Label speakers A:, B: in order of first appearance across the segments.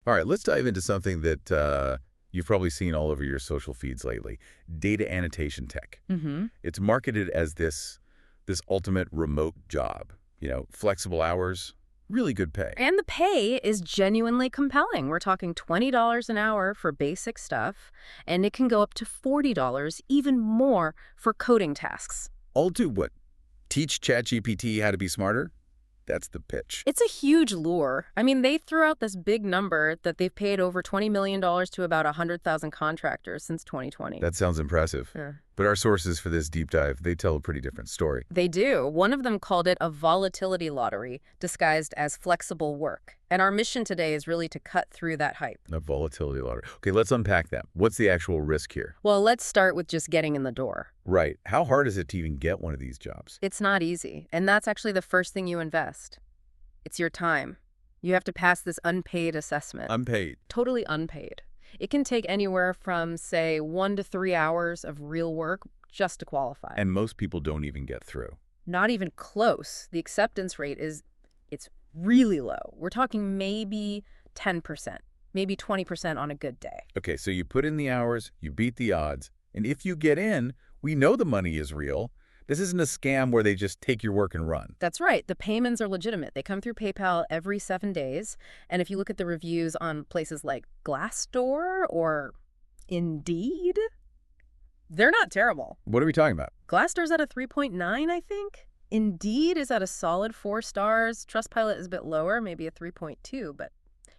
A: All right, let's dive into something that you've probably seen all over your social feeds lately, data annotation tech.
B: Mm-hmm.
A: It's marketed as this ultimate remote job, flexible hours, really good pay.
B: And the pay is genuinely compelling. We're talking $20 an hour for basic stuff, and it can go up to $40, even more for coding tasks.
A: All to what? Teach ChatGPT how to be smarter? That's the pitch.
B: It's a huge lure. I mean, they threw out this big number that they've paid over $20 million to about 100,000 contractors since 2020.
A: That sounds impressive.
B: Yeah.
A: But our sources for this deep dive, they tell a pretty different story.
B: They do. One of them called it a volatility lottery disguised as flexible work. And our mission today is really to cut through that hype.
A: A volatility lottery. Okay, let's unpack that. What's the actual risk here?
B: Well, let's start with just getting in the door.
A: Right. How hard is it to even get one of these jobs?
B: It's not easy, and that's actually the first thing you invest. It's your time. You have to pass this unpaid assessment.
A: Unpaid.
B: Totally unpaid. It can take anywhere from, say, 1 to 3 hours of real work just to qualify.
A: And most people don't even get through.
B: Not even close. The acceptance rate it's really low. We're talking maybe 10%, maybe 20% on a good day.
A: Okay, so you put in the hours, you beat the odds, and if you get in, we know the money is real. This isn't a scam where they just take your work and run.
B: That's right. The payments are legitimate. They come through PayPal every 7 days. And if you look at the reviews on places like Glassdoor or Indeed, they're not terrible.
A: What are we talking about?
B: Glassdoor's at a 3.9, I think. Indeed is at a solid 4 stars. Trustpilot is a bit lower, maybe a 3.2. But,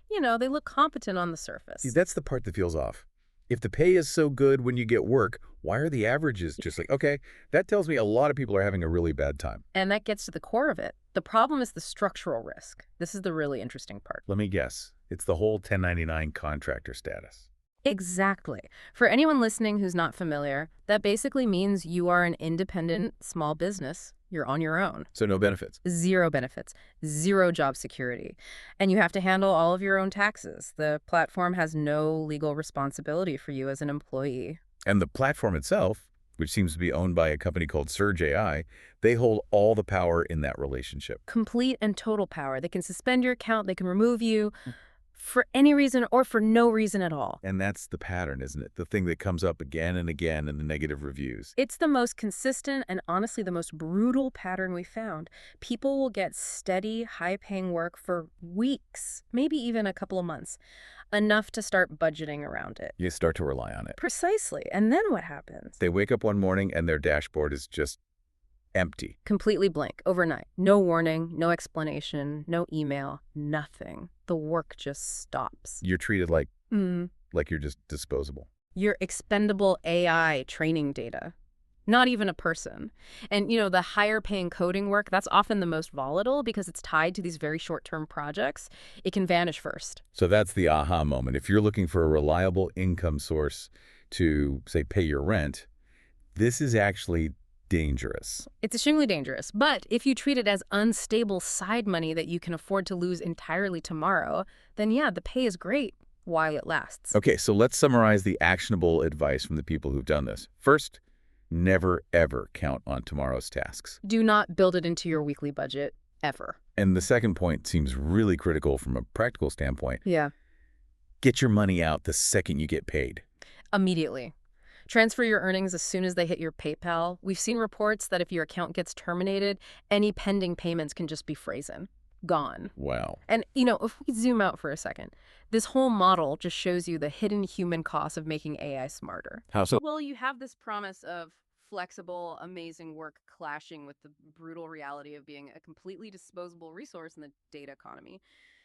B: they look competent on the surface.
A: See, that's the part that feels off. If the pay is so good when you get work, why are the averages just like, okay, that tells me a lot of people are having a really bad time.
B: And that gets to the core of it. The problem is the structural risk. This is the really interesting part.
A: Let me guess. It's the whole 1099 contractor status.
B: Exactly. For anyone listening who's not familiar, that basically means you are an independent small business. You're on your own.
A: So no benefits.
B: Zero benefits, zero job security. And you have to handle all of your own taxes. The platform has no legal responsibility for you as an employee.
A: And the platform itself, which seems to be owned by a company called Surge AI, they hold all the power in that relationship.
B: Complete and total power. They can suspend your account, they can remove you for any reason or for no reason at all.
A: And that's the pattern, isn't it? The thing that comes up again and again in the negative reviews.
B: It's the most consistent and honestly the most brutal pattern we found. People will get steady, high-paying work for weeks, maybe even a couple of months, enough to start budgeting around it.
A: You start to rely on it.
B: Precisely. And then what happens?
A: They wake up one morning and their dashboard is just empty.
B: Completely blank, overnight. No warning, no explanation, no email, nothing. The work just stops.
A: You're treated like you're just disposable.
B: You're expendable AI training data. Not even a person. And, the higher paying coding work, that's often the most volatile because it's tied to these very short-term projects. It can vanish first.
A: So that's the aha moment. If you're looking for a reliable income source to, say, pay your rent, this is actually dangerous.
B: It's extremely dangerous. But if you treat it as unstable side money that you can afford to lose entirely tomorrow, then yeah, the pay is great while it lasts.
A: Okay, so let's summarize the actionable advice from the people who've done this. First, never, ever count on tomorrow's tasks.
B: Do not build it into your weekly budget, ever.
A: And the second point seems really critical from a practical standpoint.
B: Yeah.
A: Get your money out the second you get paid.
B: Immediately. Transfer your earnings as soon as they hit your PayPal. We've seen reports that if your account gets terminated, any pending payments can just be frozen. Gone.
A: Wow.
B: And, if we zoom out for a second, this whole model just shows you the hidden human cost of making AI smarter.
A: How so?
B: Well, you have this promise of flexible, amazing work clashing with the brutal reality of being a completely disposable resource in the data economy.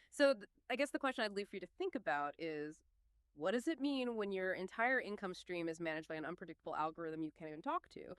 B: So I guess the question I'd leave for you to think about is, what does it mean when your entire income stream is managed by an unpredictable algorithm you can't even talk to?